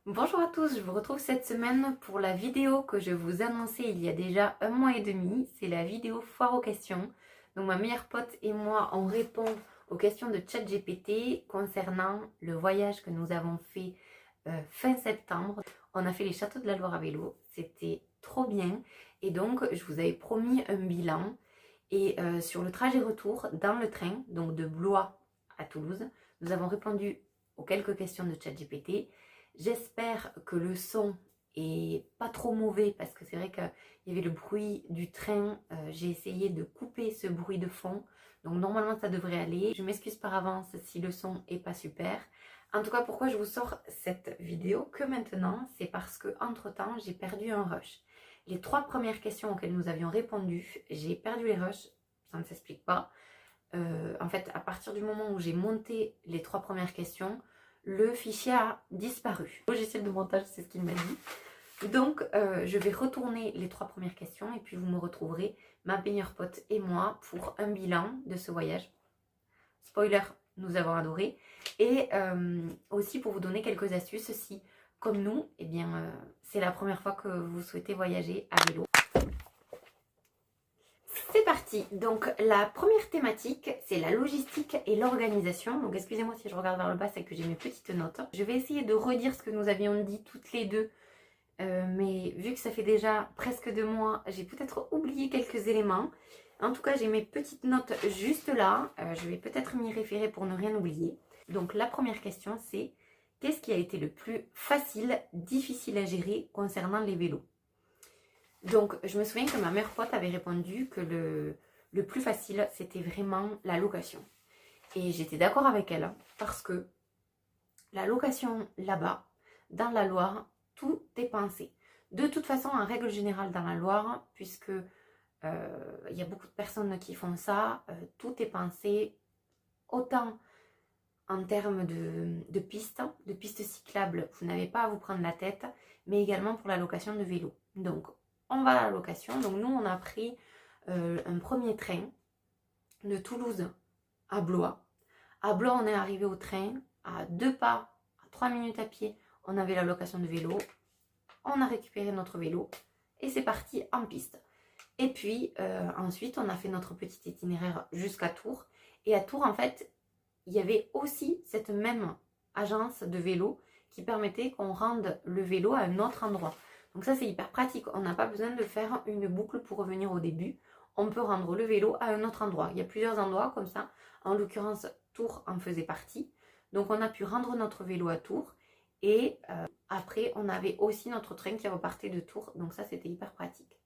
Bonjour à tous, je vous retrouve cette semaine pour la vidéo que je vous annonçais il y a déjà un mois et demi. C'est la vidéo foire aux questions. Donc ma meilleure pote et moi, on répond aux questions de ChatGPT concernant le voyage que nous avons fait fin septembre. On a fait les châteaux de la Loire à vélo, c'était trop bien. Et donc je vous avais promis un bilan. Et sur le trajet retour, dans le train, donc de Blois à Toulouse, nous avons répondu aux quelques questions de ChatGPT. J'espère que le son est pas trop mauvais parce que c'est vrai qu'il y avait le bruit du train. J'ai essayé de couper ce bruit de fond. Donc normalement ça devrait aller. Je m'excuse par avance si le son est pas super. En tout cas, pourquoi je vous sors cette vidéo que maintenant, c'est parce que entre temps j'ai perdu un rush. Les 3 premières questions auxquelles nous avions répondu, j'ai perdu les rushs, ça ne s'explique pas. En fait, à partir du moment où j'ai monté les 3 premières questions, le fichier a disparu. Le logiciel de montage, c'est ce qu'il m'a dit. Donc, je vais retourner les 3 premières questions et puis vous me retrouverez, ma meilleure pote et moi, pour un bilan de ce voyage. Spoiler, nous avons adoré. Et aussi pour vous donner quelques astuces si, comme nous, eh bien, c'est la première fois que vous souhaitez voyager à vélo. C'est parti. Donc la première thématique, c'est la logistique et l'organisation. Donc excusez-moi si je regarde vers le bas, c'est que j'ai mes petites notes. Je vais essayer de redire ce que nous avions dit toutes les deux. Mais vu que ça fait déjà presque 2 mois, j'ai peut-être oublié quelques éléments. En tout cas, j'ai mes petites notes juste là. Je vais peut-être m'y référer pour ne rien oublier. Donc la première question, c'est qu'est-ce qui a été le plus facile, difficile à gérer concernant les vélos? Donc, je me souviens que ma meilleure pote avait répondu que le plus facile, c'était vraiment la location. Et j'étais d'accord avec elle, parce que la location là-bas, dans la Loire, tout est pensé. De toute façon, en règle générale dans la Loire, puisque il y a beaucoup de personnes qui font ça, tout est pensé autant en termes de pistes cyclables, vous n'avez pas à vous prendre la tête, mais également pour la location de vélo. Donc, on va à la location. Donc, nous, on a pris un premier train de Toulouse à Blois. À Blois, on est arrivé au train, à 2 pas, à 3 minutes à pied, on avait la location de vélo. On a récupéré notre vélo et c'est parti en piste. Et puis, ensuite, on a fait notre petit itinéraire jusqu'à Tours. Et à Tours, en fait, il y avait aussi cette même agence de vélo qui permettait qu'on rende le vélo à un autre endroit. Donc ça, c'est hyper pratique. On n'a pas besoin de faire une boucle pour revenir au début. On peut rendre le vélo à un autre endroit. Il y a plusieurs endroits comme ça. En l'occurrence, Tours en faisait partie. Donc on a pu rendre notre vélo à Tours. Et après, on avait aussi notre train qui repartait de Tours. Donc ça, c'était hyper pratique.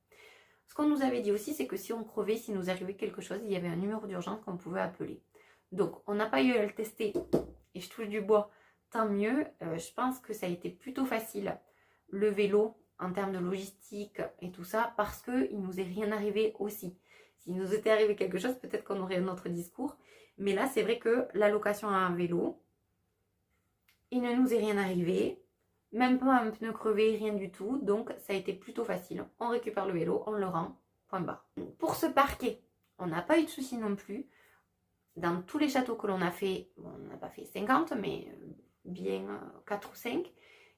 Ce qu'on nous avait dit aussi, c'est que si on crevait, si nous arrivait quelque chose, il y avait un numéro d'urgence qu'on pouvait appeler. Donc, on n'a pas eu à le tester, et je touche du bois, tant mieux. Je pense que ça a été plutôt facile, le vélo, en termes de logistique et tout ça, parce qu'il ne nous est rien arrivé aussi. S'il nous était arrivé quelque chose, peut-être qu'on aurait un autre discours. Mais là, c'est vrai que la location à un vélo, il ne nous est rien arrivé, même pas un pneu crevé, rien du tout. Donc, ça a été plutôt facile. On récupère le vélo, on le rend, point barre. Pour se parquer, on n'a pas eu de soucis non plus. Dans tous les châteaux que l'on a fait, bon, on n'a pas fait 50, mais bien 4 ou 5,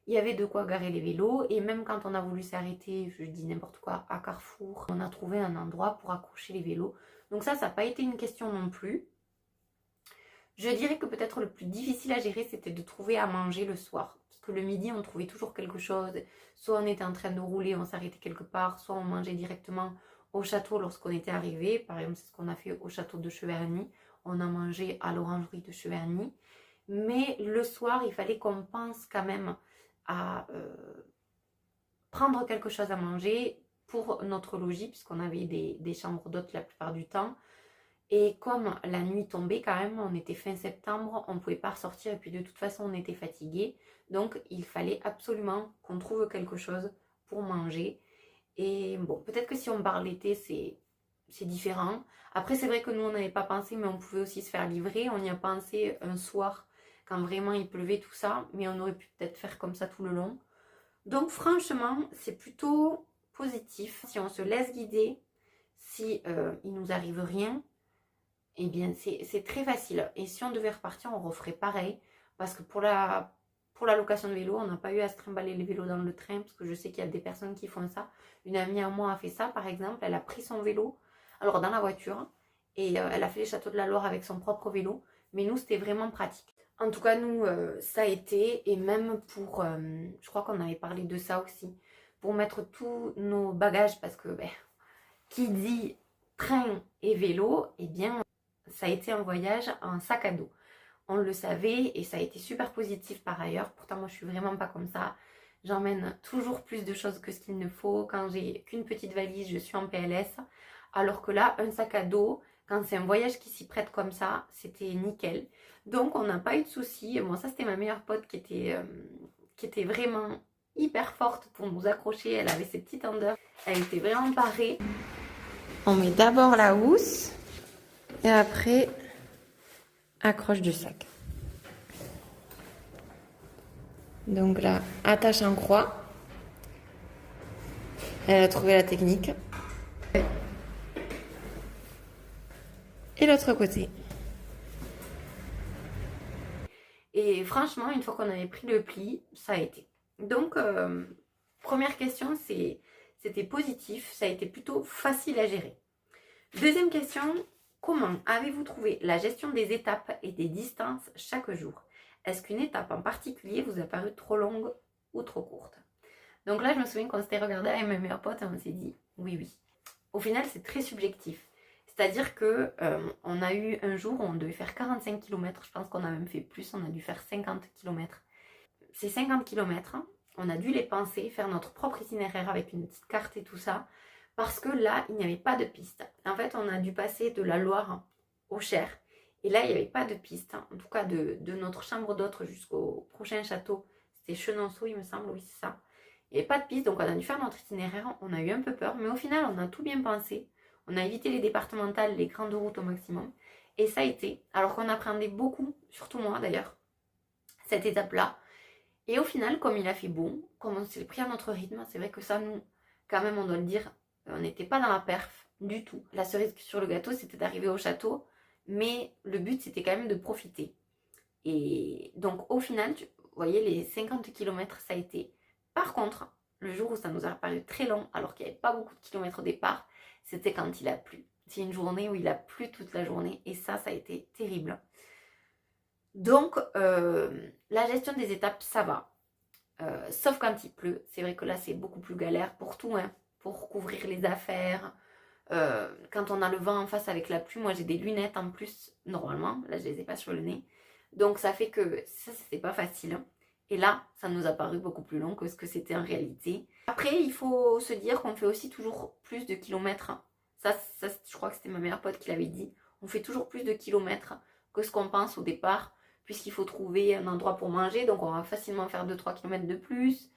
il y avait de quoi garer les vélos. Et même quand on a voulu s'arrêter, je dis n'importe quoi, à Carrefour, on a trouvé un endroit pour accrocher les vélos. Donc ça n'a pas été une question non plus. Je dirais que peut-être le plus difficile à gérer, c'était de trouver à manger le soir. Parce que le midi, on trouvait toujours quelque chose. Soit on était en train de rouler, on s'arrêtait quelque part, soit on mangeait directement au château lorsqu'on était arrivé. Par exemple, c'est ce qu'on a fait au château de Cheverny. On a mangé à l'orangerie de Cheverny. Mais le soir, il fallait qu'on pense quand même à prendre quelque chose à manger pour notre logis, puisqu'on avait des chambres d'hôtes la plupart du temps. Et comme la nuit tombait quand même, on était fin septembre, on ne pouvait pas ressortir et puis de toute façon on était fatigué. Donc il fallait absolument qu'on trouve quelque chose pour manger. Et bon, peut-être que si on part l'été, c'est différent. Après, c'est vrai que nous, on n'avait pas pensé, mais on pouvait aussi se faire livrer. On y a pensé un soir, quand vraiment il pleuvait, tout ça. Mais on aurait pu peut-être faire comme ça tout le long. Donc franchement, c'est plutôt positif. Si on se laisse guider, si il nous arrive rien, eh bien c'est très facile. Et si on devait repartir, on referait pareil. Parce que pour la pour la location de vélo, on n'a pas eu à se trimballer les vélos dans le train, parce que je sais qu'il y a des personnes qui font ça. Une amie à moi a fait ça, par exemple, elle a pris son vélo, alors dans la voiture, et elle a fait les châteaux de la Loire avec son propre vélo, mais nous, c'était vraiment pratique. En tout cas, nous, ça a été, et même pour, je crois qu'on avait parlé de ça aussi, pour mettre tous nos bagages, parce que, qui dit train et vélo, eh bien, ça a été un voyage en sac à dos. On le savait et ça a été super positif par ailleurs. Pourtant, moi, je suis vraiment pas comme ça. J'emmène toujours plus de choses que ce qu'il ne faut. Quand j'ai qu'une petite valise, je suis en PLS. Alors que là, un sac à dos, quand c'est un voyage qui s'y prête comme ça, c'était nickel. Donc, on n'a pas eu de soucis. Bon, ça, c'était ma meilleure pote qui était vraiment hyper forte pour nous accrocher. Elle avait ses petites tendeurs. Elle était vraiment parée. On met d'abord la housse et après, accroche du sac. Donc là, attache en croix. Elle a trouvé la technique. Et l'autre côté. Et franchement, une fois qu'on avait pris le pli, ça a été. Donc, première question, c'était positif. Ça a été plutôt facile à gérer. Deuxième question, comment avez-vous trouvé la gestion des étapes et des distances chaque jour? Est-ce qu'une étape en particulier vous a paru trop longue ou trop courte? Donc là, je me souviens qu'on s'était regardé avec mes meilleurs potes et on s'est dit oui, oui. Au final, c'est très subjectif. C'est-à-dire que on a eu un jour où on devait faire 45 km. Je pense qu'on a même fait plus, on a dû faire 50 km. Ces 50 km, on a dû les penser, faire notre propre itinéraire avec une petite carte et tout ça. Parce que là, il n'y avait pas de piste. En fait, on a dû passer de la Loire au Cher. Et là, il n'y avait pas de piste. En tout cas, de notre chambre d'hôte jusqu'au prochain château. C'était Chenonceau, il me semble, oui, c'est ça. Il n'y avait pas de piste, donc on a dû faire notre itinéraire. On a eu un peu peur, mais au final, on a tout bien pensé. On a évité les départementales, les grandes routes au maximum. Et ça a été, alors qu'on appréhendait beaucoup, surtout moi d'ailleurs, cette étape-là. Et au final, comme il a fait beau, comme on s'est pris à notre rythme, c'est vrai que ça, nous, quand même, on doit le dire, on n'était pas dans la perf du tout. La cerise sur le gâteau, c'était d'arriver au château, mais le but, c'était quand même de profiter. Et donc, au final, vous voyez, les 50 km, ça a été. Par contre, le jour où ça nous a paru très long, alors qu'il n'y avait pas beaucoup de kilomètres au départ, c'était quand il a plu. C'est une journée où il a plu toute la journée, et ça a été terrible. Donc, la gestion des étapes, ça va. Sauf quand il pleut. C'est vrai que là, c'est beaucoup plus galère pour tout, hein, pour couvrir les affaires. Quand on a le vent en face avec la pluie, moi j'ai des lunettes en plus, normalement. Là, je les ai pas sur le nez. Donc, ça fait que ça, c'était pas facile. Et là, ça nous a paru beaucoup plus long que ce que c'était en réalité. Après, il faut se dire qu'on fait aussi toujours plus de kilomètres. Ça, je crois que c'était ma meilleure pote qui l'avait dit. On fait toujours plus de kilomètres que ce qu'on pense au départ, puisqu'il faut trouver un endroit pour manger. Donc, on va facilement faire 2-3 km de plus.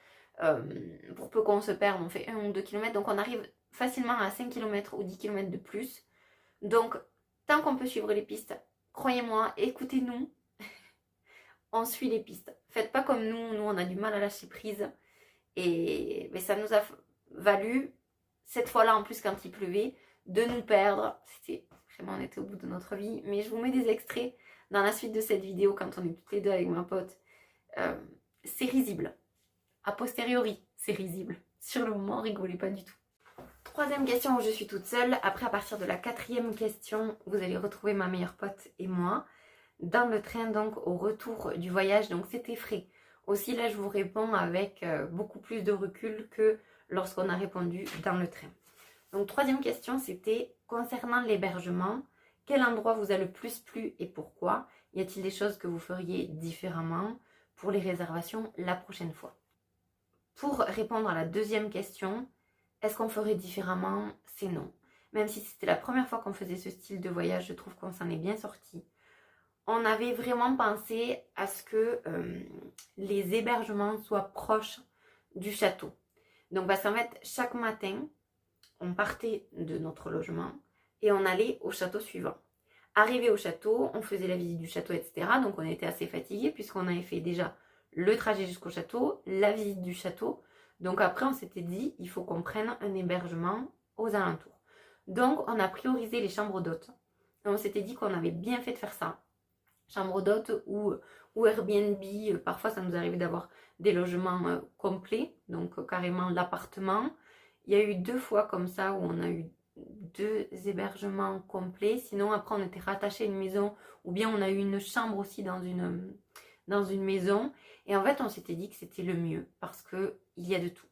Pour peu qu'on se perde, on fait 1 ou 2 km. Donc, on arrive facilement à 5 km ou 10 km de plus. Donc, tant qu'on peut suivre les pistes, croyez-moi, écoutez-nous. On suit les pistes. Faites pas comme nous. Nous, on a du mal à lâcher prise. Et mais ça nous a valu, cette fois-là, en plus, quand il pleuvait, de nous perdre. C'était vraiment, on était au bout de notre vie. Mais je vous mets des extraits dans la suite de cette vidéo quand on est toutes les deux avec ma pote. C'est risible. A posteriori, c'est risible. Sur le moment, rigolez pas du tout. Troisième question où je suis toute seule. Après, à partir de la quatrième question, vous allez retrouver ma meilleure pote et moi dans le train, donc au retour du voyage. Donc c'était frais. Aussi là, je vous réponds avec beaucoup plus de recul que lorsqu'on a répondu dans le train. Donc troisième question, c'était concernant l'hébergement. Quel endroit vous a le plus plu et pourquoi? Y a-t-il des choses que vous feriez différemment pour les réservations la prochaine fois? Pour répondre à la deuxième question, est-ce qu'on ferait différemment? C'est non. Même si c'était la première fois qu'on faisait ce style de voyage, je trouve qu'on s'en est bien sorti. On avait vraiment pensé à ce que les hébergements soient proches du château. Donc parce qu'en fait, chaque matin, on partait de notre logement et on allait au château suivant. Arrivé au château, on faisait la visite du château, etc. Donc on était assez fatigués puisqu'on avait fait déjà le trajet jusqu'au château, la visite du château. Donc après, on s'était dit, il faut qu'on prenne un hébergement aux alentours. Donc on a priorisé les chambres d'hôtes. Et on s'était dit qu'on avait bien fait de faire ça. Chambre d'hôte où ou Airbnb. Parfois, ça nous arrive d'avoir des logements complets, donc carrément l'appartement. Il y a eu 2 fois comme ça où on a eu 2 hébergements complets. Sinon, après, on était rattaché à une maison ou bien on a eu une chambre aussi dans une maison. Et en fait, on s'était dit que c'était le mieux parce qu'il y a de tout.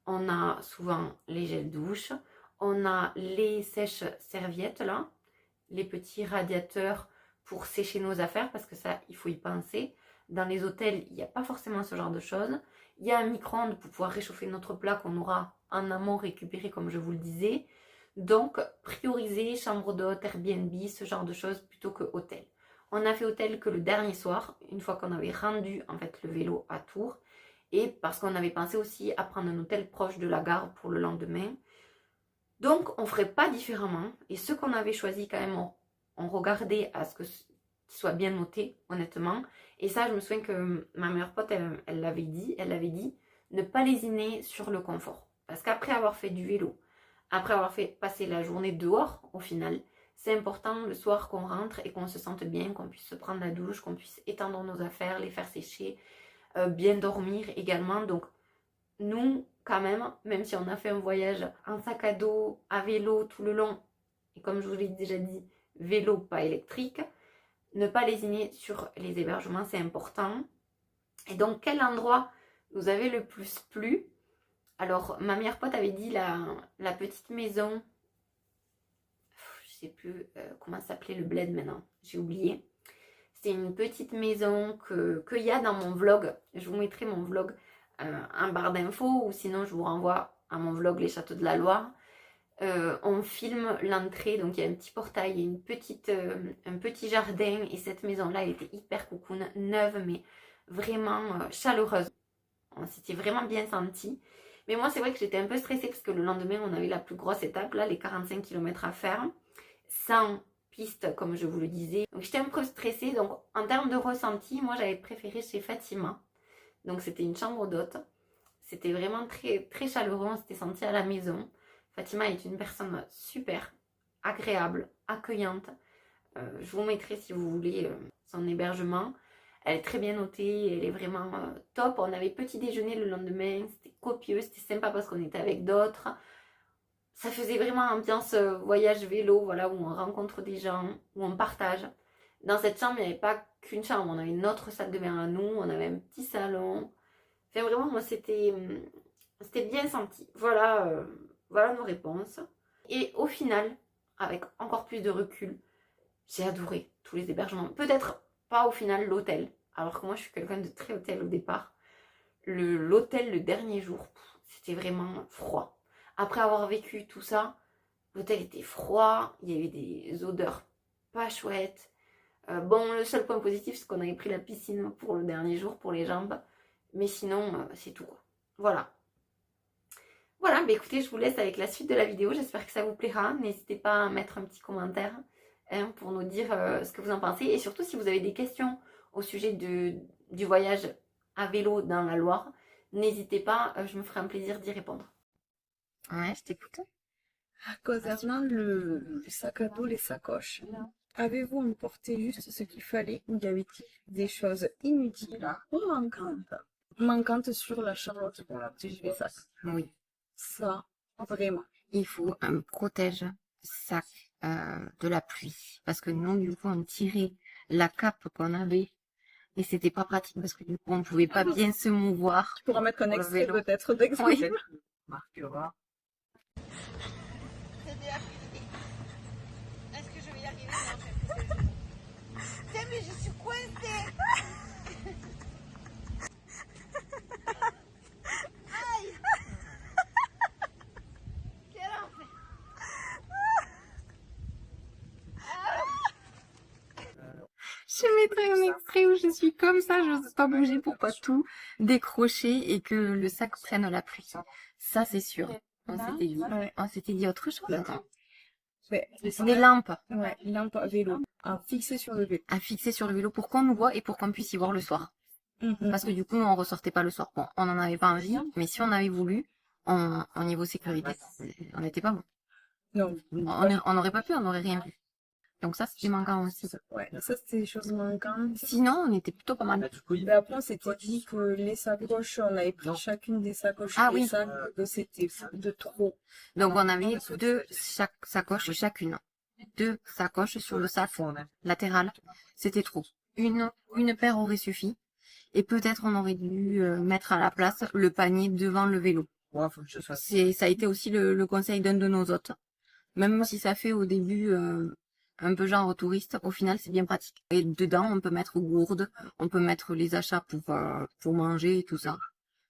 On a souvent les gels douche, on a les sèches-serviettes là, les petits radiateurs pour sécher nos affaires parce que ça, il faut y penser. Dans les hôtels, il n'y a pas forcément ce genre de choses. Il y a un micro-ondes pour pouvoir réchauffer notre plat qu'on aura en amont récupéré comme je vous le disais. Donc, prioriser chambre d'hôte, Airbnb, ce genre de choses plutôt que hôtel. On a fait hôtel que le dernier soir, une fois qu'on avait rendu en fait le vélo à Tours. Et parce qu'on avait pensé aussi à prendre un hôtel proche de la gare pour le lendemain. Donc, on ne ferait pas différemment. Et ce qu'on avait choisi quand même, on regardait à ce que soit bien noté, honnêtement. Et ça, je me souviens que ma meilleure pote, elle l'avait dit, ne pas lésiner sur le confort. Parce qu'après avoir fait du vélo, après avoir fait passer la journée dehors, au final, c'est important le soir qu'on rentre et qu'on se sente bien, qu'on puisse se prendre la douche, qu'on puisse étendre nos affaires, les faire sécher, bien dormir également. Donc, nous, quand même si on a fait un voyage en sac à dos, à vélo tout le long, et comme je vous l'ai déjà dit, vélo pas électrique, ne pas lésiner sur les hébergements, c'est important. Et donc, quel endroit nous avait le plus plu? Alors, ma meilleure pote avait dit la petite maison, je sais plus comment s'appelait le bled maintenant, j'ai oublié. C'est une petite maison qu'il y a dans mon vlog. Je vous mettrai mon vlog en barre d'infos ou sinon je vous renvoie à mon vlog Les Châteaux de la Loire. On filme l'entrée, donc il y a un petit portail, il y a un petit jardin et cette maison-là, elle était hyper cocoon, neuve mais vraiment chaleureuse. On s'était vraiment bien senti. Mais moi, c'est vrai que j'étais un peu stressée parce que le lendemain, on avait la plus grosse étape, là, les 45 km à faire, sans piste, comme je vous le disais. Donc, j'étais un peu stressée. Donc, en termes de ressenti, moi, j'avais préféré chez Fatima. Donc, c'était une chambre d'hôte. C'était vraiment très, très chaleureux. On s'était senti à la maison. Fatima est une personne super agréable, accueillante. Je vous mettrai, si vous voulez, son hébergement. Elle est très bien notée, elle est vraiment top. On avait petit déjeuner le lendemain, c'était copieux, c'était sympa parce qu'on était avec d'autres. Ça faisait vraiment ambiance voyage vélo, voilà, où on rencontre des gens, où on partage. Dans cette chambre, il n'y avait pas qu'une chambre, on avait une autre salle de bain à nous, on avait un petit salon. Enfin, vraiment, moi, c'était bien senti. Voilà, voilà nos réponses. Et au final, avec encore plus de recul, j'ai adoré tous les hébergements. Peut-être pas au final l'hôtel, alors que moi je suis quelqu'un de très hôtel au départ. L'hôtel le dernier jour, c'était vraiment froid. Après avoir vécu tout ça, l'hôtel était froid, il y avait des odeurs pas chouettes. Bon, le seul point positif, c'est qu'on avait pris la piscine pour le dernier jour, pour les jambes. Mais sinon, c'est tout quoi. Voilà. Voilà, bah écoutez, je vous laisse avec la suite de la vidéo. J'espère que ça vous plaira. N'hésitez pas à mettre un petit commentaire pour nous dire ce que vous en pensez. Et surtout, si vous avez des questions au sujet du voyage à vélo dans la Loire, n'hésitez pas, je me ferai un plaisir d'y répondre. Ouais, je t'écoute. Concernant le sac à dos, les sacoches, avez-vous emporté juste ce qu'il fallait ou y avait-il des choses inutiles ou manquantes sur la Charlotte pour la TGV sac? Oui. Ça, vraiment. Il faut un protège-sac de la pluie. Parce que nous, du coup, on tirait la cape qu'on avait et c'était pas pratique parce que du coup, on pouvait pas bien se mouvoir. Tu pourras mettre un Pour le extrait vélo. peut-être d'exemple. Oui. Marquera. Est-ce que je vais y arriver? Non, je vais Putain, mais je suis coincée. Aïe. Quel enfer. Je mettrai un extrait où je suis comme ça, je n'ose pas bouger pour pas tout décrocher et que le sac prenne la pluie. Ça, c'est sûr. On s'était dit. Ouais. On s'était dit autre chose. Ouais, Des lampes ouais, lampe à vélo, à fixer sur le vélo. à fixer sur le vélo pour qu'on nous voit et pour qu'on puisse y voir le soir. Parce que du coup, on ressortait pas le soir. Bon, on n'en avait pas envie, mais si on avait voulu, au niveau sécurité, on n'était pas bon. Non. On n'aurait pas pu, on n'aurait rien vu. Donc ça, c'était manquant aussi. Ouais, ça c'était des choses manquantes. Sinon, on était plutôt pas mal. Mais après, on s'était dit que les sacoches, on avait pris chacune des sacoches Ah et oui. sacs, que c'était de trop. Donc on avait deux sacoches chacune. Deux sacoches sur le sac latéral. C'était trop. Une paire aurait suffi. Et peut-être on aurait dû mettre à la place le panier devant le vélo. Ça a été aussi le conseil d'un de nos hôtes. Même si ça fait au début un peu genre touriste, au final c'est bien pratique. Et dedans on peut mettre gourde, on peut mettre les achats pour manger et tout ça.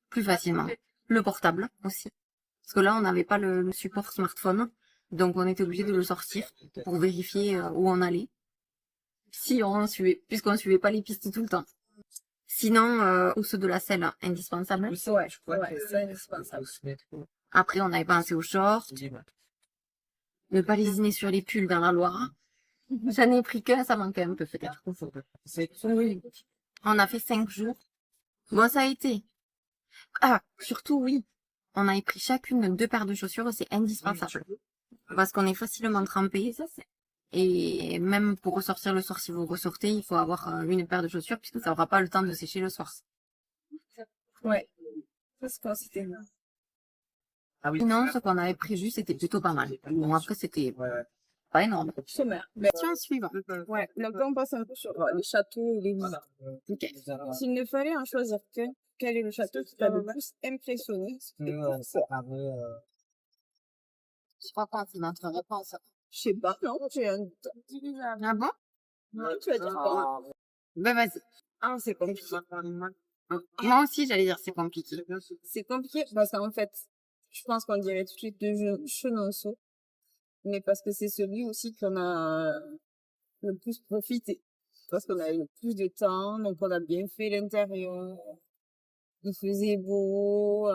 Plus facilement. Le portable aussi. Parce que là on n'avait pas le support smartphone. Donc on était obligé de le sortir pour vérifier où on allait. Si on suivait, puisqu'on suivait pas les pistes tout le temps. Sinon, housse de la selle, indispensable. Ouais, c'est indispensable. Après, on avait pensé aux shorts. Ne pas lésiner sur les pulls dans la Loire. J'en ai pris qu'un, ça manquait un peu peut-être. Oui. On a fait 5 jours. Bon, ça a été. Ah, surtout, oui. On avait pris chacune 2 paires de chaussures, c'est indispensable. Parce qu'on est facilement trempé. Et même pour ressortir le soir, si vous ressortez, il faut avoir une paire de chaussures puisque ça n'aura pas le temps de sécher le soir. Ouais. Ça, c'est quand c'était. Sinon, ce qu'on avait prévu, c'était plutôt pas mal. Bon, après, c'était pas énorme. Sommaire. Question suivante. Ouais, donc là, on passe un peu sur les châteaux et les villes. Ok. S'il ne fallait en choisir qu'un, quel est le château qui t'a le plus impressionné? Je crois qu'on fait notre réponse. Je sais pas, non, j'ai un... Ah bon? Non, tu vas dire quoi? Ben vas-y. Ah, c'est compliqué. Moi aussi, j'allais dire c'est compliqué. C'est compliqué parce qu'en fait, je pense qu'on dirait tout de suite de Chenonceau, mais parce que c'est celui aussi qu'on a le plus profité. Parce qu'on a eu le plus de temps, donc on a bien fait l'intérieur. Il faisait beau,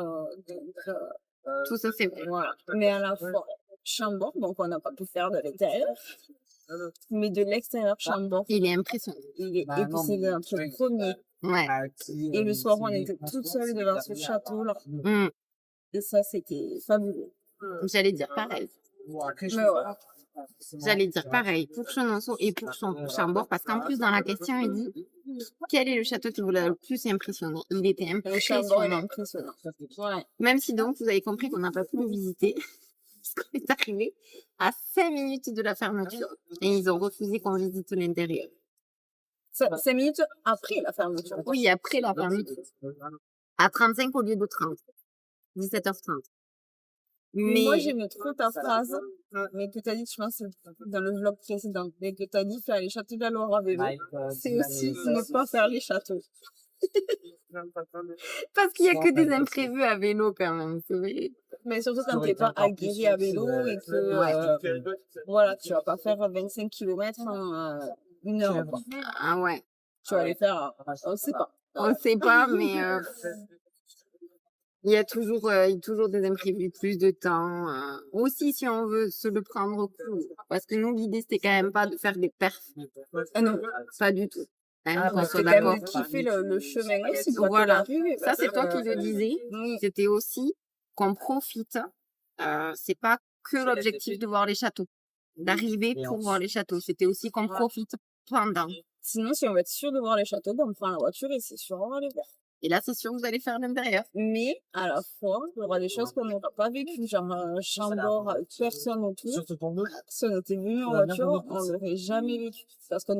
Tout ça, c'est vrai. voilà. Mais à la fois, Chambord, donc on n'a pas pu faire de l'intérieur. Mais de l'extérieur, Chambord, Il est impressionnant. il est, et puis c'est notre premier. Ouais. Et le soir, on était toutes seules devant ce château-là. Mm. Et ça, c'était fabuleux. J'allais dire pareil. Mais voilà. J'allais dire pareil pour Chenonceau et pour Chambord parce qu'en plus, dans la question, il dit quel est le château qui vous l'a le plus impressionné? Il était Le Chambord, il est impressionnant. impressionnant. Ouais. Même si donc, vous avez compris qu'on n'a pas pu le visiter. Parce qu'on est arrivé à 5 minutes de la fermeture et ils ont refusé qu'on visite l'intérieur. 5 minutes après la fermeture. Oui, après la fermeture. À 35 au lieu de 30. 17h30. Mais Moi, j'aime trop ta phrase, mais que tu as dit, je pense, dans le vlog précédent, mais que tu as dit faire les châteaux de la Loire à vélo. C'est aussi ne pas faire les châteaux. parce qu'il y a que des imprévus à vélo quand même, c'est vrai. Mais surtout quand t'es pas aguerri à vélo et que, voilà, tu vas pas faire 25 km en 1 heure, quoi. Ah ouais. Tu vas les faire, on sait pas. On sait pas, mais il y a toujours des imprévus, plus de temps. Aussi, si on veut se le prendre au coup. Parce que nous, l'idée, c'était quand même pas de faire des perfs. Ah non. Pas du tout. Hein, qu'on Parce que soit quand même d'accord. de kiffer le chemin aussi, quoi, Voilà. de la rue, Ça, c'est toi qui le disais. Oui. C'était aussi qu'on profite. C'est pas que l'objectif de voir les châteaux. D'arriver pour voir les châteaux. C'était aussi qu'on profite pendant. Sinon, si on veut être sûr de voir les châteaux, ben on prend la voiture et c'est sûr, on va les voir. Et là, c'est sûr que vous allez faire l'intérieur. Mais, à la fois, il y aura des choses qu'on n'aura pas vécues, genre Chambord, personne autour. Si on était venu en voiture, on l'aurait jamais vécu. Parce on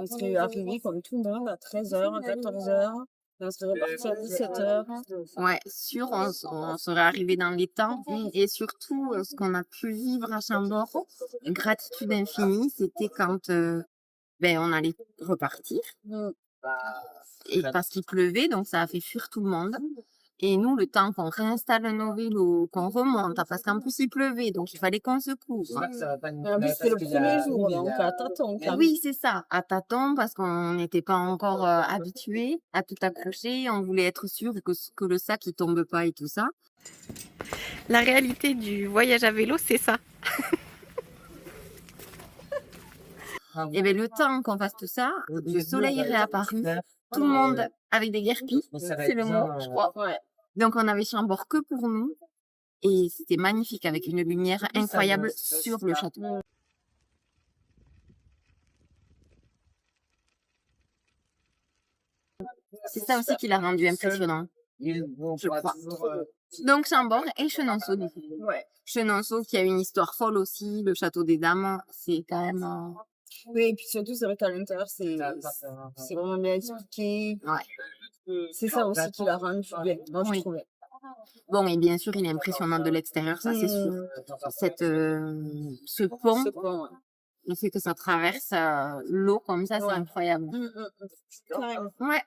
serait arrivé comme tout le monde à 13h, à 14h. On serait reparti à 17h. Ouais, sûr, on serait arrivé dans les temps. Et surtout, ce qu'on a pu vivre à Chambord, gratitude infinie, c'était quand on allait repartir. Et parce qu'il pleuvait, donc ça a fait fuir tout le monde. Et nous, le temps qu'on réinstalle nos vélos, qu'on remonte, parce qu'en plus il pleuvait, donc il fallait qu'on se couvre. En plus, c'était le premier jour, donc à tâtons. Oui, c'est ça, à tâtons, parce qu'on n'était pas encore habitués à tout accrocher. On voulait être sûr que le sac il tombe pas et tout ça. La réalité du voyage à vélo, c'est ça. Et bien, le temps qu'on fasse tout ça, le soleil est réapparu, tout le monde avec des guerpilles, c'est le mot, je crois. Ouais. Donc, on avait Chambord que pour nous, et c'était magnifique avec une lumière incroyable sur le château. C'est ça aussi qui l'a rendu impressionnant, je crois. Donc Chambord et Chenonceau, du coup. Ouais. Chenonceau qui a une histoire folle aussi, le château des Dames, c'est quand même... Oui, et puis surtout, c'est vrai qu'à l'intérieur, c'est vraiment bien expliqué. Ouais. C'est ça aussi qui l'a rendu bien, moi, je Oui. trouvais. Bon, et bien sûr, il est impressionnant de l'extérieur, ça c'est sûr. Ce pont, Ce pont, ouais. le fait que ça traverse l'eau comme ça, c'est Ouais. incroyable. Carrément. Ouais,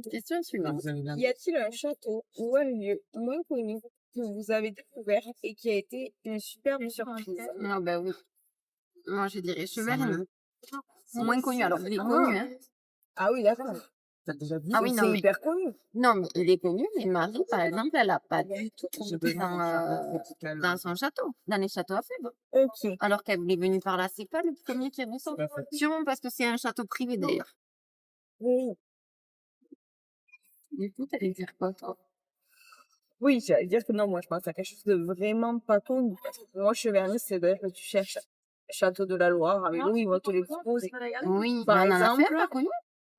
question suivante. Y a-t-il un château ou un lieu moins connu que vous avez découvert et qui a été une superbe surprise? Ah bah oui. Moi, je dirais Cheverny. Moins connu, alors il est connu, hein. Ah oui, d'accord. Ah oui, non, C'est mais... hyper connu. Non, mais il est connu, mais Marie, par exemple, elle a pas du tout habité dans son château, dans les châteaux à fèves. Ok. Alors qu'elle est venue par là, c'est pas le premier qui ressort. Sûrement parce que c'est un château privé d'ailleurs. Oui. Du coup, t'allais dire quoi, toi? Oui, j'allais dire que non, moi, je pense à quelque chose de vraiment pas connu. Parce que moi, Cheverny, c'est vrai que tu cherches Château de la Loire, avec oui, ils vont te les proposer. Oui, Par mais on en a fait exemple, un pas connu.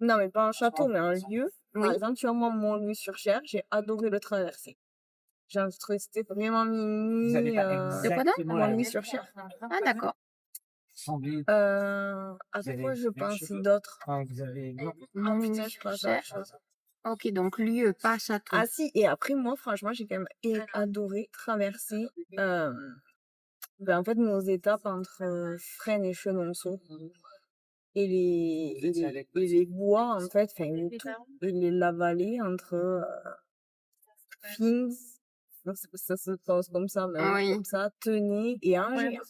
non, mais pas un château, mais un lieu. Par Oui. exemple, tu vois, moi, Montluy-sur-Cher, j'ai adoré le traverser. J'ai trouvé que c'était vraiment mimi. De quoi donc? Montluy-sur-Cher. Ah, d'accord. À quoi je pense d'autres? Ah putain, je pense à autre chose. Ok, donc lieu, pas château. Ah si, et après, moi, franchement, j'ai quand même adoré traverser en fait, nos étapes entre Fresnes et Chenonceau. Et les bois, en fait, enfin, la vallée entre Fins, non, ça se prononce comme ça, mais Oui. comme ça, Tenay et Angers.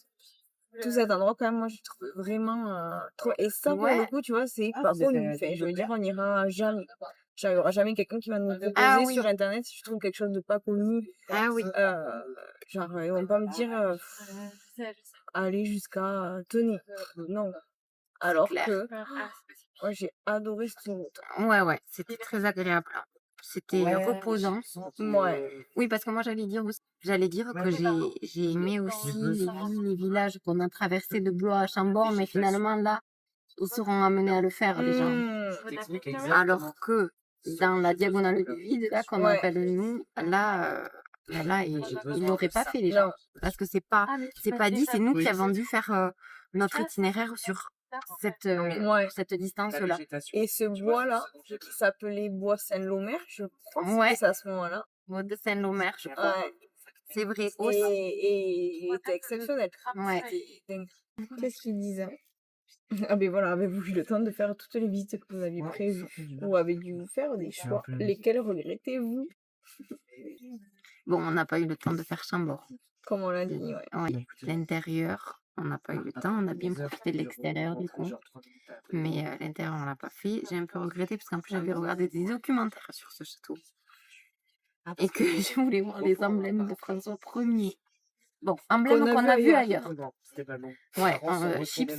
Tout cet endroit, quand même, moi, je trouve vraiment trop. Et ça, pour le coup, tu vois, c'est pas connu. Enfin, je veux dire, on n'ira jamais. Genre, il n'y aura jamais quelqu'un qui va nous proposer oui. sur Internet si je trouve quelque chose de pas connu. Ah oui. Genre, ils vont pas me dire aller jusqu'à Tenay. Non. Alors clair. que moi, j'ai adoré cette route. Ouais, c'était très agréable. C'était reposant. Ouais. Oui, parce que moi, j'allais dire que j'ai aimé aussi les villes, les villages qu'on a traversés de Blois à Chambord, mais finalement, là, ils seront amenés à le faire, les gens. Alors que dans la diagonale du vide, là, qu'on appelle nous, là, ils l'auraient pas fait, les gens. Parce que c'est pas dit, c'est nous qui avons dû faire notre itinéraire sur cette distance-là. Et ce bois-là, qui s'appelait bois Saint-Lomer, je pense que c'est à ce moment-là. Bois de Saint-Lomer, je crois. Ouais. C'est vrai aussi. Et il était exceptionnel. Ouais. Qu'est-ce qu'il disait? Ah ben voilà, avez-vous eu le temps de faire toutes les visites que vous aviez prévues ou avez-vous faire des choix? Lesquels regrettez-vous? Bon, on n'a pas eu le temps de faire Chambord. Comme on l'a dit, ouais. Oui, l'intérieur, on n'a pas eu le temps. On a bien profité de l'extérieur, du coup. Mais l'intérieur, on l'a pas fait. J'ai un peu regretté parce qu'en plus, j'avais regardé des documentaires sur ce château. Et que je voulais voir les emblèmes de François Ier. Bon, emblèmes qu'on a vu ailleurs. Ouais, chips.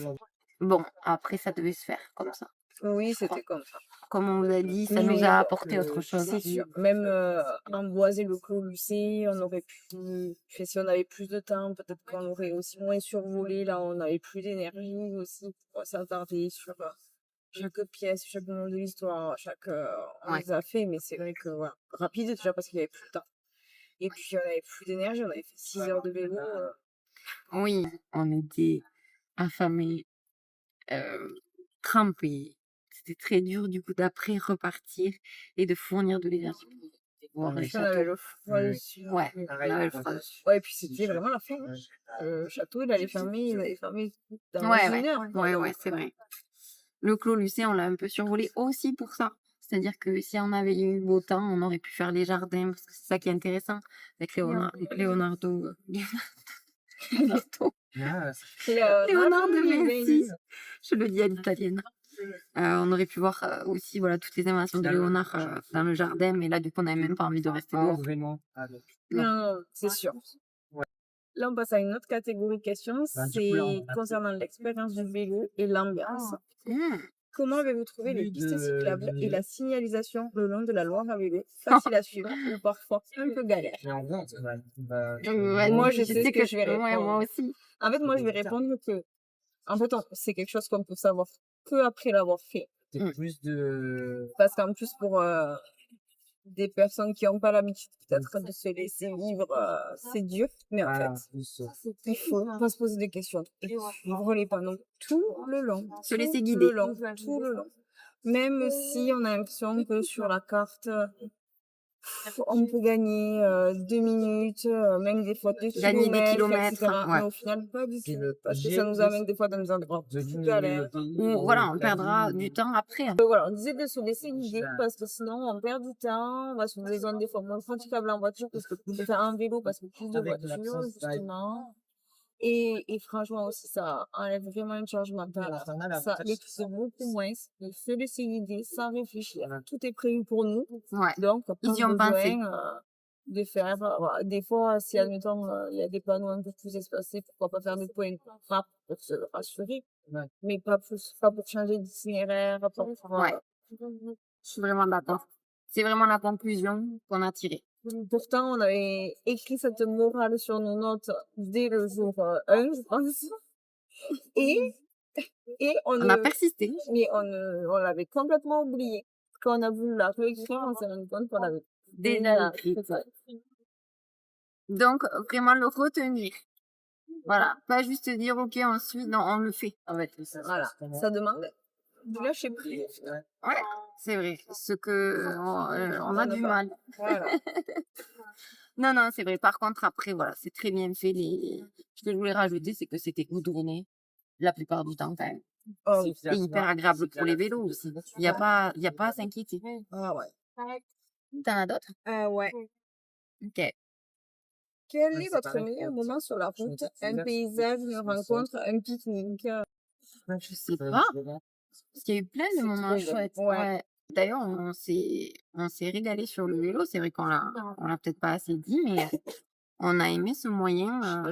Bon, après, ça devait se faire comme ça. Oui, c'était comme ça. Comme on vous a dit, ça nous a apporté autre chose. C'est sûr. Même emboiser le Clos Lucé, on aurait pu. Si on avait plus de temps, peut-être qu'on aurait aussi moins survolé. Là, on avait plus d'énergie aussi pour s'attarder sur chaque pièce, chaque moment de l'histoire, on les a fait, mais c'est vrai que voilà, rapide déjà parce qu'il n'y avait plus de temps. Et puis on avait plus d'énergie, on avait fait 6 heures de vélo. Oui, on était affamés, trempés. C'était très dur du coup d'après repartir et de fournir de l'énergie pour voir les On avait châteaux. le froid dessus. Ouais, on avait le froid dessus. Ouais, et puis c'était vraiment la fin. Hein. Le château, il allait fermer dans une heure. Ouais, c'est vrai. Le Clos Lucé, on l'a un peu survolé aussi pour ça. C'est-à-dire que si on avait eu beau temps, on aurait pu faire les jardins, parce que c'est ça qui est intéressant avec Leonardo de Vinci. Je le dis à l'italienne. On aurait pu voir aussi voilà, toutes les inventions de Léonard dans le jardin, mais là, du coup, on n'avait même pas envie de rester dehors. Non, c'est sûr. Là, on passe à une autre catégorie de questions, c'est concernant l'expérience du vélo et l'ambiance. Comment avez-vous trouvé les pistes cyclables et la signalisation le long de la Loire à vélo? Facile à suivre ou parfois un peu galère? Moi, je sais ce que je vais répondre. Ouais, moi aussi. En fait, moi, je vais répondre que, en fait, c'est quelque chose qu'on peut savoir que après l'avoir fait. Mm. plus de... Parce qu'en plus, pour des personnes qui n'ont pas l'habitude peut-être de se laisser vivre, c'est dur. Mais en Voilà, fait, plus, il faut pas se poser des questions et suivre les panneaux tout le long. Se laisser Tout guider. le long, tout le long. Même si on a l'impression que sur la carte, on peut gagner 2 minutes, même des fois 2 Gagner des kilomètres, kilomètres, etc. ouais. Mais au final, pas du c'est tout. le Parce que ça trajet nous plus amène des fois dans des endroits de plus diminuer galères. le pays Ou et voilà, on la perdra vie, du temps après. Hein. Voilà, on disait de se laisser guider parce que sinon on perd du temps, on va sur des zones des fois moins praticables en voiture parce que tu peux faire un vélo parce que plus de avec l'accent, voitures, justement. Et franchement aussi, ça enlève vraiment une charge mentale. Ça l'épuise beaucoup moins de se laisser guider sans réfléchir. Tout est prévu pour nous. Ouais. Donc, pas Ils y ont pensé. besoin de faire. Voilà. Des fois, si admettons, il y a des panneaux un peu plus espacés, pourquoi pas faire des points de frappe pour se rassurer. Ouais. Mais pas pour changer d'itinéraire, pas pour. Ouais. Je suis vraiment d'accord. C'est vraiment la conclusion qu'on a tirée. Pourtant, on avait écrit cette morale sur nos notes dès le jour 1, je pense. Et On a persisté. mais on l'avait complètement oublié. Quand on a voulu la réécrire, on s'est rendu compte qu'on l'avait Déjà écrit. Donc, vraiment le retenir. Voilà. Pas juste dire, ok, on suit. Non, on le fait. En fait. Voilà. Ça demande de lâcher prise. Ouais, c'est vrai. Ce que on a du mal. Voilà. Non, non, c'est vrai. Par contre, après, voilà, c'est très bien fait. Ce que je voulais rajouter, c'est que c'était goudronné la plupart du temps quand même. Oh, oui. Et hyper agréable pour les vélos aussi. Il y a pas à s'inquiéter. Ah ouais. T'en as d'autres? Ouais. Ok. Quel Ouais, est c'est votre pareil. meilleur moment sur la Je me route? dis, c'est Un bizarre, paysage, une c'est rencontre, un pique-nique. Je sais pas. Parce qu'il y a eu plein de moments chouettes. Ouais. Ouais. D'ailleurs, on s'est régalé sur le vélo. C'est vrai qu'on l'a peut-être pas assez dit, mais on a aimé ce moyen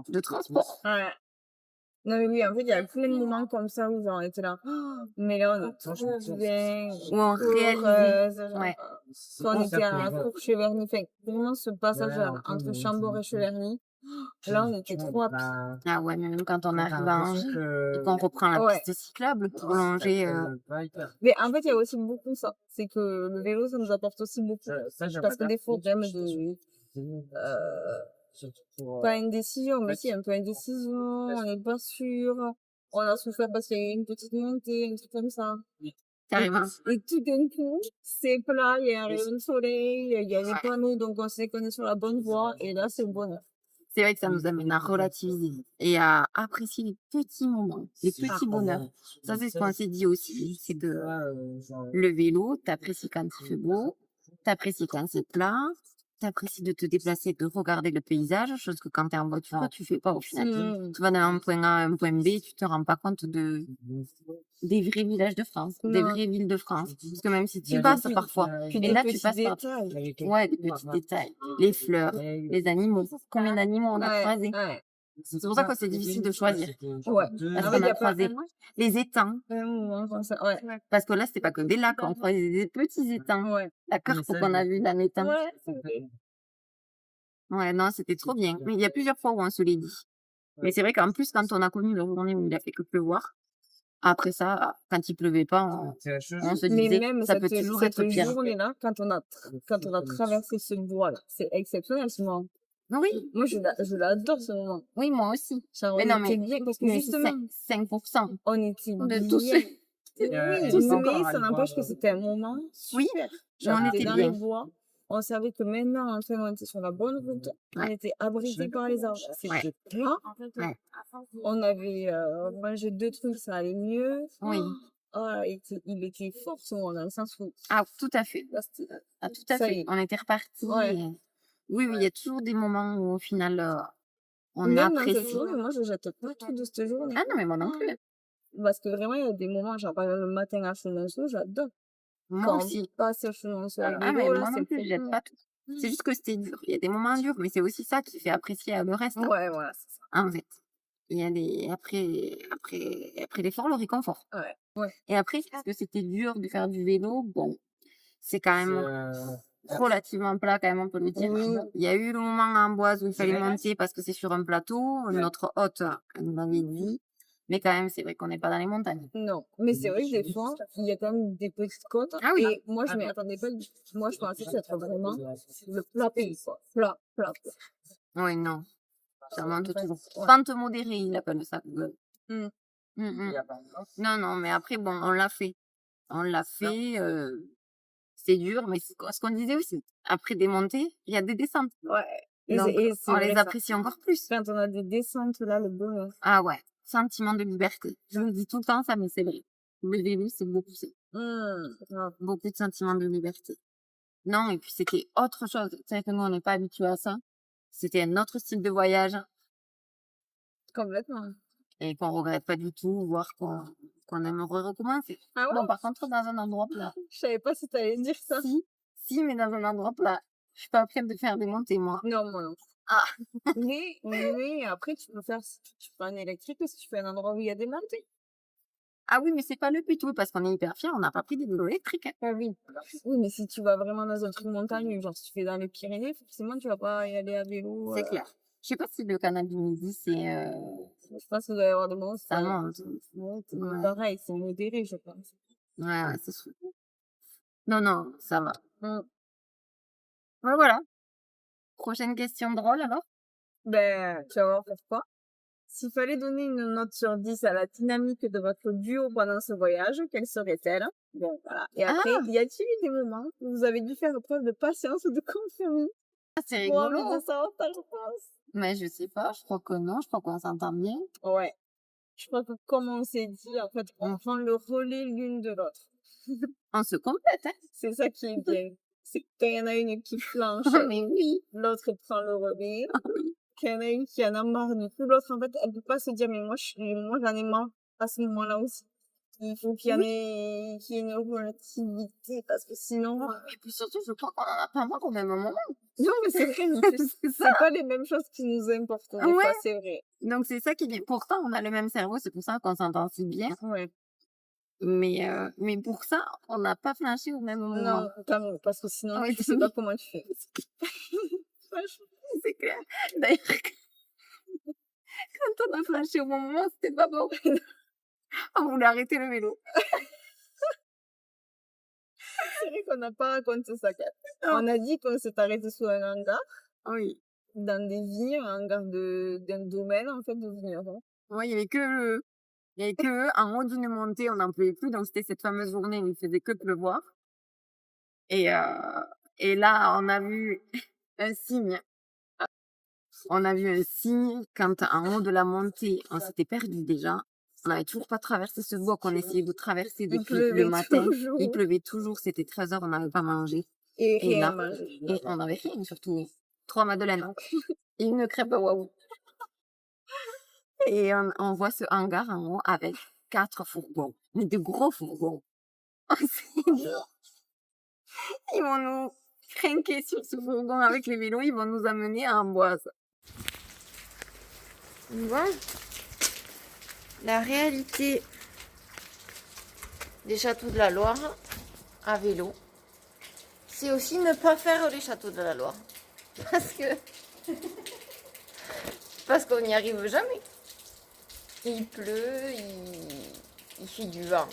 de transport. Ouais. Non, mais oui, en fait, il y a plein de moments comme ça où on était là. Oh, mais là, on est trop bien. Où on réalisait. Heureuse, Ouais. Quand on était à Courcheverny, enfin, vraiment ce passage Ouais, entre Chambord et Cheverny, là, on était trop happy. Ah ouais, mais même quand on arrive à Angers et que... qu'on reprend la Ouais. piste cyclable pour longer. Mais en fait, il y a aussi beaucoup ça. C'est que le vélo, ça nous apporte aussi beaucoup. Parce que des fois, même pas une décision, mais si, un peu une décision, on n'est pas sûr. On a souffert parce qu'il y a eu une petite montée, un truc comme ça. Carrément. Et tout d'un coup, c'est plat, il y a un rayon de soleil, il y a les Ouais. panneaux, donc on sait qu'on est sur la bonne voie, et là, c'est le bonheur. C'est vrai que ça nous amène à relativiser et à apprécier les petits moments, les petits bonheurs. Ça, c'est ce qu'on s'est dit aussi. C'est que le vélo, t'apprécies quand il fait beau, t'apprécies quand c'est plat, t'apprécies de te déplacer, de regarder le paysage, chose que quand t'es en voiture, tu fais pas au final. Tu vas d'un point A à un point B, tu te rends pas compte des vrais villages de France, des Non. vraies villes de France. Parce que même si tu passes parfois, Puis et des là, tu petits passes par détails. ouais, des petits détails, les fleurs, les animaux, combien d'animaux on a Ouais, croisés. ouais. C'est pour ça que c'est difficile de choisir. Ouais. Parce En fait, qu'on il y a a pas croisé les étangs. un moment comme ça. Ouais. Parce que là, c'était pas que des lacs, on croisait des petits étangs. Ouais. La carte qu'on a vue d'un étang. Ouais. Ouais, non, c'était trop bien. Mais il y a plusieurs fois où on se l'est dit. Mais c'est vrai qu'en plus, quand on a connu la journée où il a fait que pleuvoir, après ça, quand il pleuvait pas, on se Mais disait, même ça peut toujours être cette pire. journée-là, quand on a traversé ce bois-là, c'est exceptionnel ce moment. Oui, Moi, je l'adore ce moment. oui, moi aussi. Genre, Mais on non, était mais bien, parce que mais justement, 5% on était de tous bien. ceux. Oui, tous ceux. mais ça n'empêche que c'était un moment Oui, super. mais on Genre, était dans bien. les bois, on savait que maintenant, enfin, on était sur la bonne route, on Ouais. était abrités par les arbres. C'était plat. Ouais. On avait mangé 2 trucs, ça allait mieux. Oui. Ah, il était fort ce moment, dans le sens où Ah, tout à fait. là, c'était- Ah, tout à ça y fait. est. On était repartis. Ouais. Oui, oui, il y a toujours des moments où au final, on Même dans cette apprécie. journée, moi, je jette pas tout de cette journée. Ah non, mais moi non plus. Parce que vraiment, il y a des moments, genre, par exemple, le matin à Chenonceau, j'adore. Moi Quand aussi. on passe à Chenonceau à Ah, mais vélo, là, moi c'est non plus, trop je jette cool. pas tout. C'est juste que c'était dur. Il y a des moments durs, mais c'est aussi ça qui fait apprécier le reste, hein, Ouais, voilà, c'est ça. en fait. Il y a des, après l'effort, le réconfort. Ouais. Ouais. Et après, parce que c'était dur de faire du vélo, bon, c'est quand même relativement plat, quand même, on peut le dire. Oui. Il y a eu le moment en Amboise où il fallait monter parce que c'est sur un plateau. Notre hôte, elle nous l'avait dit. Mais quand même, c'est vrai qu'on n'est pas dans les montagnes. Non, mais c'est vrai que des fois, il y a quand même des petites côtes. Ah oui. Et moi, je m'y attendais pas. Moi, je pensais que ça serait vraiment le plat pays, quoi. Plat, plat, plat. Oui, non. Ça monte toujours. Ouais. Pente modérée, il appelle ça. Google. Mm. Non, non, mais après, bon, on l'a fait. On l'a fait. C'est dur, mais ce qu'on disait aussi, après des montées, il y a des descentes. Ouais. Donc, C'est on vrai, les ça. apprécie encore plus. Quand on a des descentes, là, le bonheur. Ah ouais, sentiment de liberté. Je le dis tout le temps, ça, mais c'est vrai. Le vélo, c'est beaucoup ça. Grave. Beaucoup de sentiments de liberté. Non, et puis c'était autre chose. C'est vrai que nous, on n'est pas habitués à ça. C'était un autre style de voyage Complètement. et qu'on regrette pas du tout, voire qu'on aimerait recommencer. Ah ouais? Bon, par contre, dans un endroit plat. Je savais pas si t'allais dire ça. Si, mais dans un endroit plat. Je suis pas prête de faire des montées, moi. Non, moi non. Ah. Mais après, tu peux faire un électrique si tu fais un endroit où il y a des montées. Ah oui, mais c'est pas le but, oui, parce qu'on est hyper fiers, on n'a pas pris des vélos électriques. Ah oui. Oui, mais si tu vas vraiment dans un truc montagneux, genre si tu fais dans les Pyrénées, forcément, tu vas pas y aller à vélo. C'est clair. Je sais pas si le canal du Midi, c'est... Je pense qu'il doit y avoir des moments où ça monte. Ouais. Pareil, c'est modéré, je pense. Ouais, c'est sûr. Non, non, ça va. Mm. Ouais, voilà. Prochaine question drôle, alors? Ben, tu vas voir pourquoi. S'il fallait donner une note sur 10 à la dynamique de votre duo pendant ce voyage, quelle serait-elle? Bon, voilà. Et après, y a-t-il eu des moments où vous avez dû faire preuve de patience ou de compromis C'est pour rigolo. envie de savoir ta réponse? Mais je sais pas, je crois que non, je crois qu'on s'entend bien. Ouais. Je crois que comme on s'est dit, en fait, on prend le relais l'une de l'autre. On se complète, hein? C'est ça qui est bien. C'est que quand il y en a une qui flanche, Mais oui. l'autre prend le relais. Qu'il y en a une qui en a marre du coup, l'autre, en fait, elle peut pas se dire, mais moi, j'en ai marre à ce moment-là aussi. Il faut qu'il y ait une relativité, parce que sinon... Et puis surtout, je crois qu'on en a pas marre au même moment. Non, mais c'est vrai, mais c'est pas les mêmes choses qui nous importent, des fois, c'est vrai. Donc c'est ça qui est bien. Pourtant, on a le même cerveau, c'est pour ça qu'on s'entend si bien. Ouais. Mais pour ça, on n'a pas flanché au même moment. Non, quand même, parce que sinon, Oui, je sais pas comment tu fais. Franchement, c'est clair. D'ailleurs, quand on a flashé au bon moment, c'était pas bon. On voulait arrêter le vélo. C'est vrai qu'on n'a pas raconté ça, Kat. On a dit qu'on s'est arrêté sous un hangar. Oui. Dans des vignes, un hangar d'un domaine, en fait, de vignerons. Oui, il y avait que eux. En haut d'une montée, on n'en pouvait plus. Donc, c'était cette fameuse journée où il faisait que pleuvoir. Et là, on a vu un signe. On a vu un signe quand en haut de la montée, on s'était perdu déjà. On n'avait toujours pas traversé ce bois qu'on essayait de traverser depuis le matin. Toujours. Il pleuvait toujours, c'était 13h, on n'avait pas mangé. Et rien là, à manger. Et on n'avait rien, surtout. 3 madeleines. Et une crêpe waouh. Et on voit ce hangar en haut avec 4 fourgons. Mais de gros fourgons. On s'est dit, ils vont nous crinquer sur ce fourgon avec les vélos, ils vont nous amener à Amboise. Bon, la réalité des châteaux de la Loire à vélo, c'est aussi ne pas faire les châteaux de la Loire. Parce qu'on n'y arrive jamais. Il pleut, il fait du vent.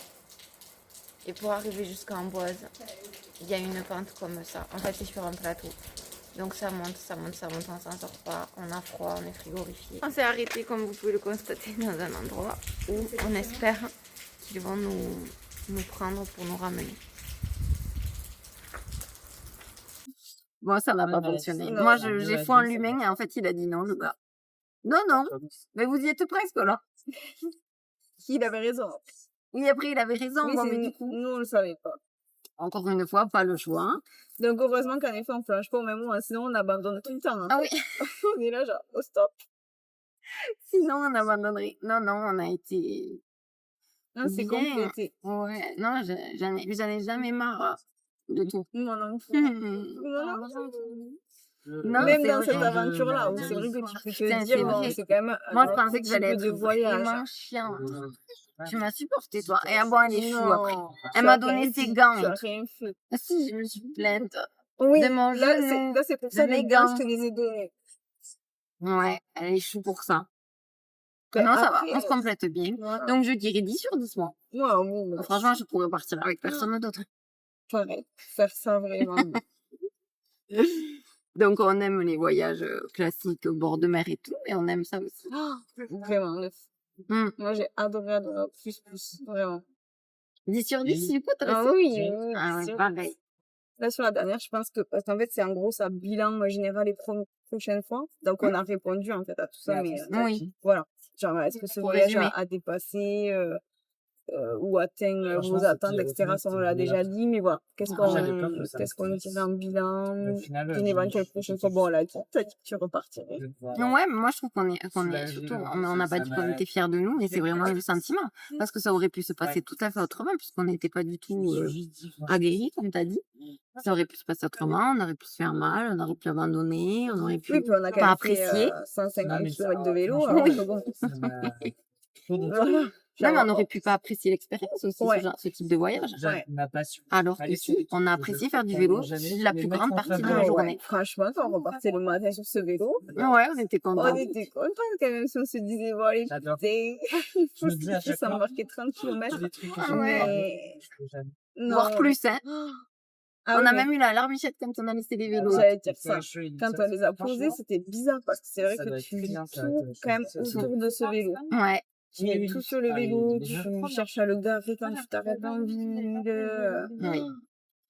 Et pour arriver jusqu'à Amboise, il y a une pente comme ça. En fait, c'est sur un plateau. Donc ça monte, on s'en sort pas, on a froid, on est frigorifié. On s'est arrêté, comme vous pouvez le constater, dans un endroit où on espère qu'ils vont nous prendre pour nous ramener. Bon, ça n'a pas fonctionné. Non. Moi, j'ai foi en l'humain et en fait, il a dit non, le gars. Non, mais vous y êtes presque là. Il avait raison. Oui, après, il avait raison. Oui, Bon, mais du coup, nous, on le savait pas. encore une fois, pas le choix. Hein. Donc, heureusement qu'en effet, on flanche pas au même moment, sinon on abandonne tout le temps. Hein. Ah oui. On est là, genre, au stop. Sinon, on abandonnerait. Non, on a été... Non, c'est bien. complété. Ouais, non, j'en ai jamais marre de tout. Mon enfant. Non, même c'est dans vrai. cette aventure-là, où c'est vrai que tu peux Putain, te dire, c'est bon, vrai. c'est quand même Moi, je un pensais que j'allais type de être voyage. vraiment chiante. Tu m'as supporté, toi. Et bon, elle est chou après. Non, Elle tu m'a as donné rien ses fait, gants. Tu as rien fait. Ah, si, je me suis plainte. Oui, De mon genou, là, c'est pour de ça mes les gants, gants. je te les ai donnés. Ouais, elle est chou pour ça. Ben, Non, ça va, après, on se complète bien. voilà. Donc, je dirais 10 sur 10, moi. Ouais, oui, mais Franchement, je pourrais partir avec personne d'autre. pareil, faire ça vraiment. Donc, on aime les voyages classiques au bord de mer et tout, mais on aime ça aussi. Vraiment, moi j'ai adoré, plus, vraiment. 10 sur 10, du coup, toi Ah aussi? oui, oui, Ah ouais, sûr. pareil. Là, sur la dernière, je pense que, parce qu'en fait, c'est en gros ça bilan général les prochaines fois. Donc, on a répondu en fait à tout ça, mais Oui, voilà. Genre, est-ce que ce pour voyage résumer. a dépassé ou atteint vos attentes, etc. Ça, on l'a déjà dit, mais voilà. Qu'est-ce qu'on dirait en bilan d'une éventuelle prochaine fois? Bon, là, t'as dit que tu repartirais. Ouais, mais moi je trouve qu'on est surtout, on n'a pas dit qu'on était fiers de nous, mais c'est vraiment le sentiment. Parce que ça aurait pu se passer tout à fait autrement, puisqu'on n'était pas du tout aguerris, comme t'as dit. Ça aurait pu se passer autrement, on aurait pu se faire mal, on aurait pu abandonner, on aurait Oui, pu puis on a quand pas même fait apprécier. 150 km de vélo, alors que bon. Voilà. Non, mais Genre, on aurait pu pas apprécier l'expérience aussi, Ouais. ce type de voyage. Ouais. Alors que si, on a apprécié faire du vélo la plus grande partie de la Ah journée. ouais. Franchement, quand on repartait le matin sur ce vélo, Ouais, on était on contents. était contents quand même si on se disait, bon, allez, J'adore. putain, il faut me dis à chaque fois, s'embarquer 30 km. Ah ouais. Mais Voire non. plus, hein. Ah On oui, a mais même eu la larmichette quand on a laissé les vélos. j'allais dire ça. Quand on les a posés, c'était bizarre parce que c'est vrai ça que doit être tu vis bien, ça tout doit être quand même chouette. autour de ce vélo. Ouais. Tu mets tout sur le Ah, vélo, il est tu bien. cherches à le garer quand tu t'arrêtes en ville. Oui.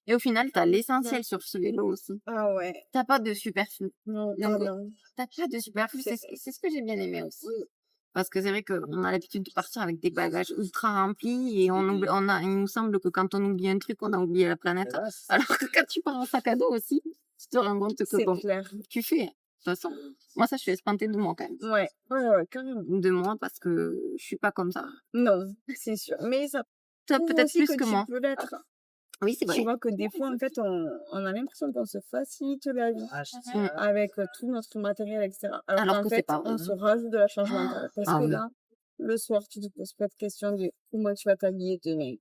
Et au final, t'as l'essentiel sur ce vélo aussi. Ah ouais. T'as pas de superflu. Non, Donc, non. T'as pas de superflu. C'est- C'est ce que j'ai bien aimé aussi. Parce que c'est vrai qu'on a l'habitude de partir avec des bagages ultra remplis et il nous semble que quand on oublie un truc, on a oublié la planète. Alors que quand tu pars en sac à dos aussi, tu te rends compte que C'est bon, clair. tu fais. De toute façon, moi, ça, je suis espantée de moi quand même. Ouais, carrément. De moi parce que je suis pas comme ça. Non, c'est sûr. Mais ça Toi, prouve peut-être aussi plus que que tu moi. peux l'être. Oui, c'est Tu vrai. vois que des fois, en fait, on a l'impression qu'on se facilite la vie avec tout notre matériel, etc. Alors qu'en que c'est fait, pas vrai. on se rajoute de la charge mentale. Parce Ah que oui. là, le soir, tu te poses pas de question de comment tu vas t'habiller demain.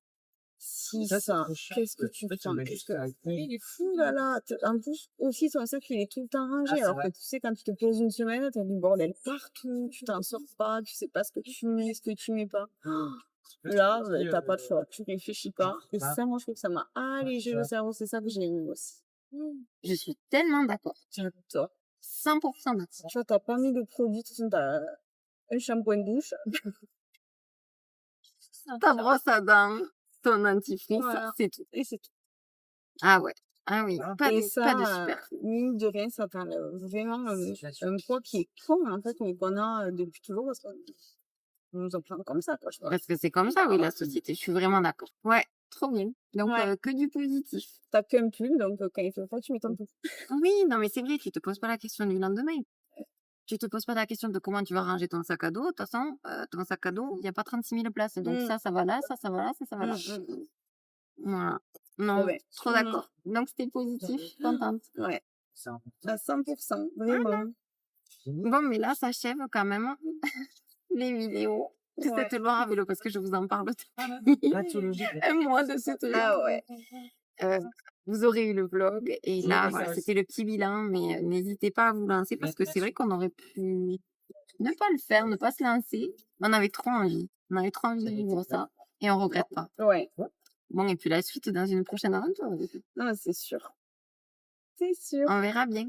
Si Ça, c'est ça, trop chiant. qu'est-ce que tu Toi, tu prends? mets Qu'est-ce juste que... avec toi. Il est fou, là. En plus, aussi, ton sac, il est tout le temps rangé. Ah, c'est alors vrai. que tu sais, quand tu te poses une semaine, t'as du bordel partout, tu t'en sors pas, tu sais pas ce que tu mets, ce que tu mets pas. Là, t'as pas de choix, tu réfléchis pas. Et ça, moi, je trouve que ça m'a allégé le cerveau, c'est ça que j'ai aimé aussi. Je suis tellement d'accord. J'adore. 100% d'accord. Tu vois, t'as pas mis de produit, de toute façon, t'as un shampoing de douche. Ta brosse à dents, ton dentifrice, Voilà. c'est tout. Et c'est tout. Ah ouais. Ah oui. Pas Et de ça, superflu. mine de rien, ça t'enlève vraiment un poids qui est con, en fait, mais qu'on a depuis toujours, parce qu'on nous en prend comme ça, quoi, je crois. Parce que c'est comme ça, oui, la société. Je suis vraiment d'accord. Ouais. Trop bien. Donc, Ouais. que du positif. T'as qu'un pull, donc quand il fait froid, tu mets ton pull. Oui, non, mais c'est vrai, tu te poses pas la question du lendemain. Tu te poses pas la question de comment tu vas ranger ton sac à dos. De toute façon, ton sac à dos, il n'y a pas 36 000 places. Donc, ça va là, ça va là, ça va là. Voilà. Non, Ouais. trop d'accord. Donc, c'était positif, contente. Ouais, C'est un- à 100%, vraiment. Bon, mais là, ça achève quand même les vidéos de Ouais. cette Loire à vélo parce que je vous en parle Pathologie. un mois de ce truc. Ah ouais. Vous aurez eu le vlog et là, Oui, voilà, ça c'était le petit bilan, mais n'hésitez pas à vous lancer parce que c'est vrai qu'on aurait pu ne pas le faire, ne pas se lancer. On avait trop envie. On avait trop envie de vivre ça et on regrette pas. Ouais. Bon, et puis la suite dans une prochaine aventure. Non, c'est sûr. C'est sûr. On verra bien.